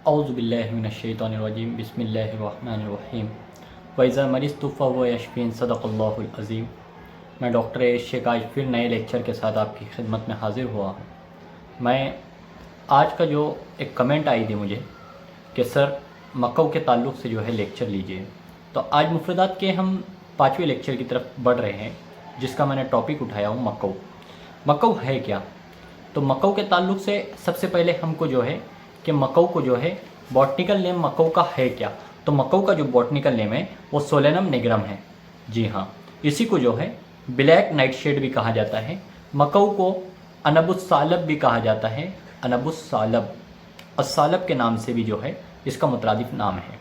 औज़ु बिल्लाहि मिनश्शैतानिर्रजीम बिस्मिल्लाहिर्रहमानिर्रहीम वइज़ा मरिज़्तु फ़हुव यशफ़ीन सदक़ल्लाहुल अज़ीम। मैं डॉक्टर शेख आज फिर नए लेक्चर के साथ आपकी खिदमत में हाज़िर हुआ हूँ। मैं आज का जो एक कमेंट आई थी मुझे कि सर मक्कौ के ताल्लुक़ से जो है लेक्चर लीजिए, तो आज मुफ़रदात के हम 5वें लेक्चर की तरफ बढ़ रहे हैं, जिसका मैंने टॉपिक उठाया हूँ मक्कौ। मक्कौ है क्या? तो मक्कौ के ताल्लुक़ से सबसे पहले हमको जो है कि मक्कौ को जो है बॉटनिकल नेम मक्कौ का है क्या, तो मक्कौ का जो बॉटनिकल नेम है वो सोलेनम निग्रम है। जी हाँ, इसी को जो है ब्लैक नाइटशेड भी कहा जाता है। मक्कौ को अनबुस सालब भी कहा जाता है। अनबुस सालब, अस्सालब के नाम से भी जो है इसका मुतरादिफ नाम है।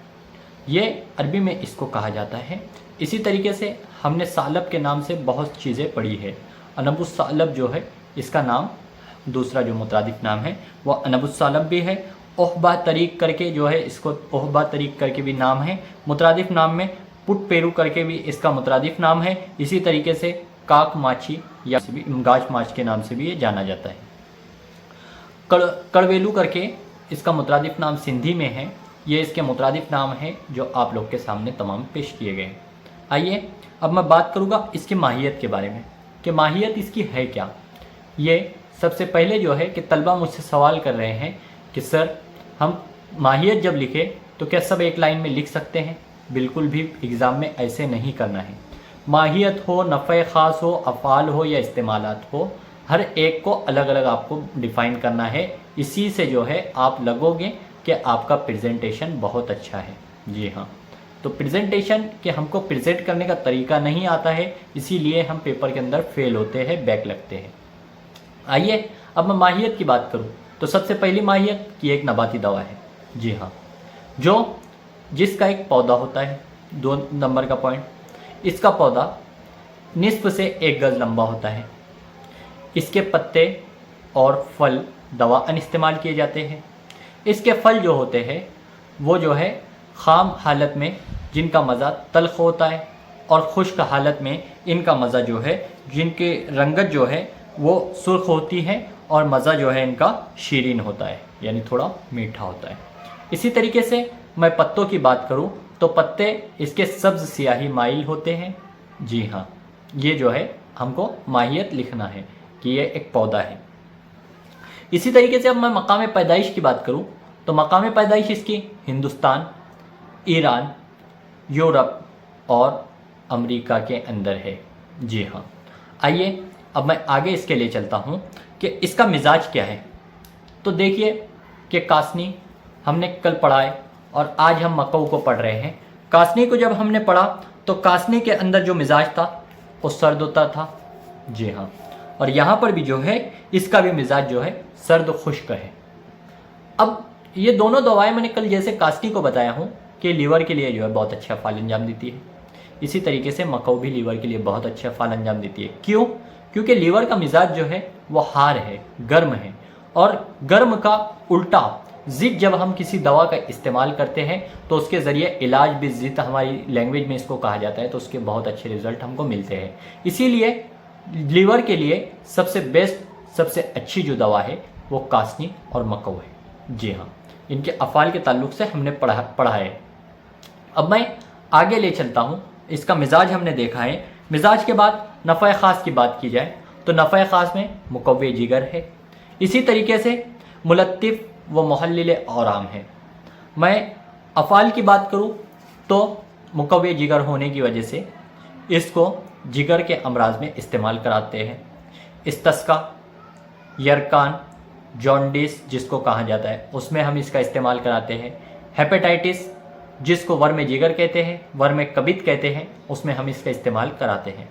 ये अरबी में इसको कहा जाता है। इसी तरीके से हमने सालब के नाम से बहुत चीज़ें पढ़ी है। अनबुस सालब जो है इसका नाम, दूसरा जो मुतरादिफ नाम है वो अनबुस सालब भी है। ओहबा तरीक करके जो है इसको ओहबा तरीक करके भी नाम है मुतरादिफ नाम में। पुट पेरू करके भी इसका मुतरादिफ नाम है। इसी तरीके से काक माछी या गाछ माछ के नाम से भी ये जाना जाता है। कड़वेलू करके इसका मुतरादिफ नाम सिंधी में है। ये इसके मुतरादिफ नाम है जो आप लोग के सामने तमाम पेश किए गए। आइए अब मैं बात करूँगा इसकी माहियत के बारे में कि माहियत इसकी है क्या। ये सबसे पहले जो है कि तलबा मुझसे सवाल कर रहे हैं कि सर हम माहियत जब लिखे तो क्या सब एक लाइन में लिख सकते हैं? बिल्कुल भी एग्ज़ाम में ऐसे नहीं करना है। माहियत हो, नफ़े ख़ास हो, अफ़ाल हो या इस्तेमालात हो, हर एक को अलग अलग आपको डिफ़ाइन करना है। इसी से जो है आप लगोगे कि आपका प्रेजेंटेशन बहुत अच्छा है। जी हाँ, तो प्रेजेंटेशन के हमको प्रेजेंट करने का तरीका नहीं आता है, इसीलिए हम पेपर के अंदर फेल होते हैं, बैक लगते हैं। आइए अब मैं माहियत की बात करूं तो सबसे पहली माहियत की एक नबाती दवा है। जी हाँ, जिसका एक पौधा होता है। 2 नंबर का पॉइंट, इसका पौधा निस्फ से 1 गज़ लंबा होता है। इसके पत्ते और फल दवाअन इस्तेमाल किए जाते हैं। इसके फल जो होते हैं वो जो है खाम हालत में जिनका मज़ा तल्ख होता है, और खुश्क हालत में इनका मज़ा जो है, जिनके रंगत जो है वो सुर्ख होती है और मज़ा जो है इनका शीरीन होता है, यानी थोड़ा मीठा होता है। इसी तरीके से मैं पत्तों की बात करूं तो पत्ते इसके सब्ज़ सियाही माइल होते हैं। जी हाँ, ये जो है हमको माहियत लिखना है कि ये एक पौधा है। इसी तरीके से अब मैं मकाम पैदाइश की बात करूं तो मकाम पैदाइश इसकी हिंदुस्तान, ईरान, यूरोप और अमेरिका के अंदर है। जी हाँ, आइए अब मैं आगे इसके लिए चलता हूँ कि इसका मिजाज क्या है। तो देखिए कि कासनी हमने कल पढ़ा है और आज हम मक्कौ को पढ़ रहे हैं। कासनी को जब हमने पढ़ा तो कासनी के अंदर जो मिजाज था वो सर्द होता था। जी हाँ, और यहाँ पर भी जो है इसका भी मिजाज जो है सर्द खुश्क है। अब ये दोनों दवाएं मैंने कल जैसे कासनी को बताया हूँ कि लीवर के लिए जो है बहुत अच्छा फाल अंजाम देती है, इसी तरीके से मक्कौ भी लीवर के लिए बहुत अच्छा फाल अंजाम देती है। क्यों? क्योंकि लीवर का मिजाज जो है वो हार है, गर्म है, और गर्म का उल्टा ज़िद जब हम किसी दवा का इस्तेमाल करते हैं तो उसके ज़रिए इलाज भी ज़िद हमारी लैंग्वेज में इसको कहा जाता है, तो उसके बहुत अच्छे रिजल्ट हमको मिलते हैं। इसीलिए लीवर के लिए सबसे बेस्ट, सबसे अच्छी जो दवा है वो कासनी और मक्कौ है। जी हाँ, इनके अफ़ाल के ताल्लुक़ से हमने पढ़ा है। अब मैं आगे ले चलता हूँ। इसका मिजाज हमने देखा है। मिजाज के बाद नफ़े ख़ास की बात की जाए तो नफ़े ख़ास में मुक़व्वे जिगर है। इसी तरीके से मुलत्तिफ़ व मुहल्लिल औराम है। मैं अफ़ाल की बात करूँ तो मुक़व्वे जिगर होने की वजह से इसको जिगर के अमराज में इस्तेमाल कराते हैं। इस्तस्का, यरकान, जॉन्डिस जिसको कहा जाता है उसमें हम इसका इस्तेमाल कराते हैं। हेपेटाइटिस जिसको वर्म जिगर कहते हैं, वर्म कबित कहते हैं, उसमें हम इसका इस्तेमाल कराते हैं।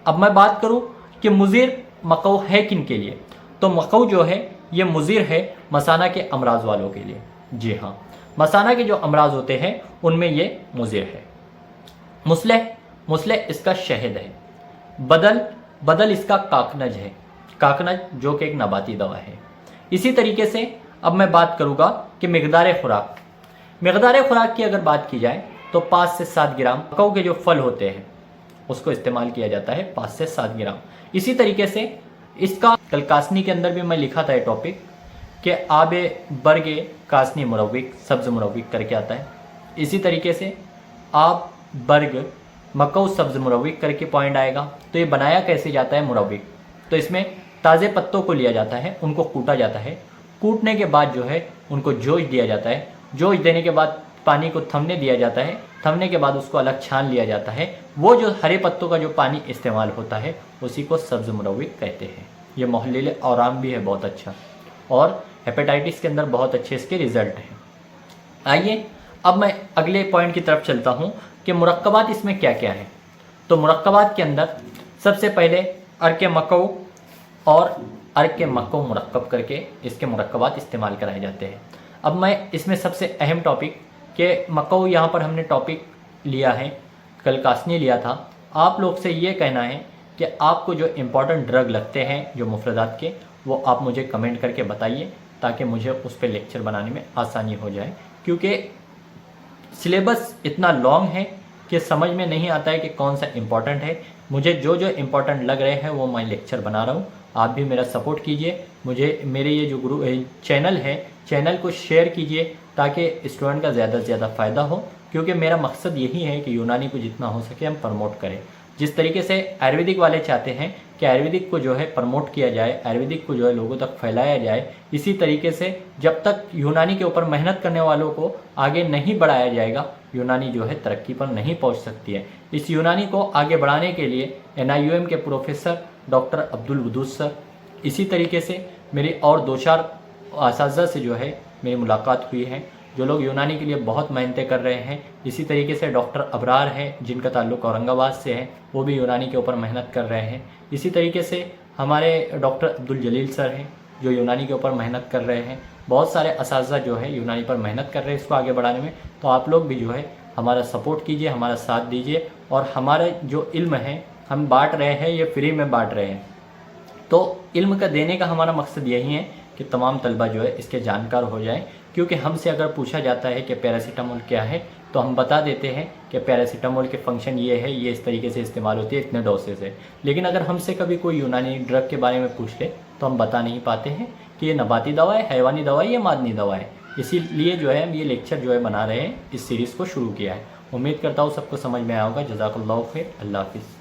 अब मैं बात करूं कि मुज़िर मक्कौ है किन के लिए, तो मक्कौ जो है ये मुज़िर है मसाना के अमराज वालों के लिए। जी हाँ, मसाना के जो अमराज होते हैं उनमें ये मुज़िर है। मुस्लेह इसका शहद है। बदल इसका काकनज है। काकनज जो कि एक नबाती दवा है। इसी तरीके से अब मैं बात करूँगा कि मिक़दार खुराक की अगर बात की जाए तो 5 से 7 ग्राम मक्कौ के जो फल होते हैं उसको इस्तेमाल किया जाता है, 5 से 7 ग्राम। इसी तरीके से इसका कल कासनी के अंदर भी मैं लिखा था टॉपिक कि आब बरगे कासनी मुरव्विक सब्ज़ मुरव्विक करके आता है। इसी तरीके से आब बर्ग मकऊ सब्ज़ मुरव्विक करके पॉइंट आएगा। तो ये बनाया कैसे जाता है मुरव्विक, तो इसमें ताज़े पत्तों को लिया जाता है, उनको कूटा जाता है, कूटने के बाद जो है उनको जोश दिया जाता है, जोश देने के बाद पानी को थमने दिया जाता है, थमने के बाद उसको अलग छान लिया जाता है। वो जो हरे पत्तों का जो पानी इस्तेमाल होता है उसी को सब्ज़ मुरव्विक कहते हैं। ये मोहल्लिल औराम भी है बहुत अच्छा, और हेपेटाइटिस के अंदर बहुत अच्छे इसके रिज़ल्ट हैं। आइए अब मैं अगले पॉइंट की तरफ चलता हूँ कि मुरक्कबात इसमें क्या क्या है। तो मुरक्कबात के अंदर सबसे पहले अर्क मकऊ और अर्क मकऊ मुरक्कब करके इसके मुरक्कबात इस्तेमाल कराए जाते हैं। अब मैं इसमें सबसे अहम टॉपिक कि मकऊ यहाँ पर हमने टॉपिक लिया है, कल कासनी लिया था। आप लोग से ये कहना है कि आपको जो इम्पोर्टेंट ड्रग लगते हैं जो मुफरदात के, वो आप मुझे कमेंट करके बताइए ताकि मुझे उस पर लेक्चर बनाने में आसानी हो जाए, क्योंकि सिलेबस इतना लॉन्ग है कि समझ में नहीं आता है कि कौन सा इम्पोर्टेंट है। मुझे जो जो इम्पोर्टेंट लग रहे हैं वो मैं लेक्चर बना रहा हूँ। आप भी मेरा सपोर्ट कीजिए, मुझे मेरे ये जो चैनल है, चैनल को शेयर कीजिए ताकि स्टूडेंट का ज़्यादा से ज़्यादा फ़ायदा हो, क्योंकि मेरा मकसद यही है कि यूनानी को जितना हो सके हम प्रमोट करें। जिस तरीके से आयुर्वेदिक वाले चाहते हैं कि आयुर्वेदिक को जो है प्रमोट किया जाए, आयुर्वेदिक को जो है लोगों तक फैलाया जाए, इसी तरीके से जब तक यूनानी के ऊपर मेहनत करने वालों को आगे नहीं बढ़ाया जाएगा, यूनानी जो है तरक्की पर नहीं पहुंच सकती है। इस यूनानी को आगे बढ़ाने के लिए NIUM के professor doctor Abdul Wadood sir, इसी तरीके से मेरी और 2-4 असातिज़ा से जो है मेरी मुलाकात हुई है, जो लोग यूनानी के लिए बहुत मेहनतें कर रहे हैं। इसी तरीके से डॉक्टर अबरार हैं जिनका ताल्लुक़ औरंगाबाद से है, वो भी यूनानी के ऊपर मेहनत कर रहे हैं। इसी तरीके से हमारे डॉक्टर अब्दुल जलील सर हैं जो यूनानी के ऊपर मेहनत कर रहे हैं। बहुत सारे असातिज़ा जो है यूनानी पर मेहनत कर रहे हैं इसको आगे बढ़ाने में। तो आप लोग भी जो है हमारा सपोर्ट कीजिए, हमारा साथ दीजिए, और हमारे जो इल्म है हम बांट रहे हैं, ये फ्री में बांट रहे हैं। तो इल्म का देने का हमारा मकसद यही है कि तमाम तलबा जो है इसके जानकार हो जाएं, क्योंकि हमसे अगर पूछा जाता है कि पैरासीटामोल क्या है तो हम बता देते हैं कि पैरासीटामोल के फंक्शन ये है, ये इस तरीके से इस्तेमाल होती है, इतने डोसेज है। लेकिन अगर हमसे कभी कोई यूनानी ड्रग के बारे में पूछ ले तो हम बता नहीं पाते हैं कि ये नबाती दवा है, हैवानी दवा है या मादनी दवा है। इसीलिए जो है हम ये लेक्चर जो है बना रहे हैं, इस सीरीज़ को शुरू किया है। उम्मीद करता हूँ सबको समझ में आया होगा। जज़ाकल्लाहु खैर। अल्लाह हाफ़िज़।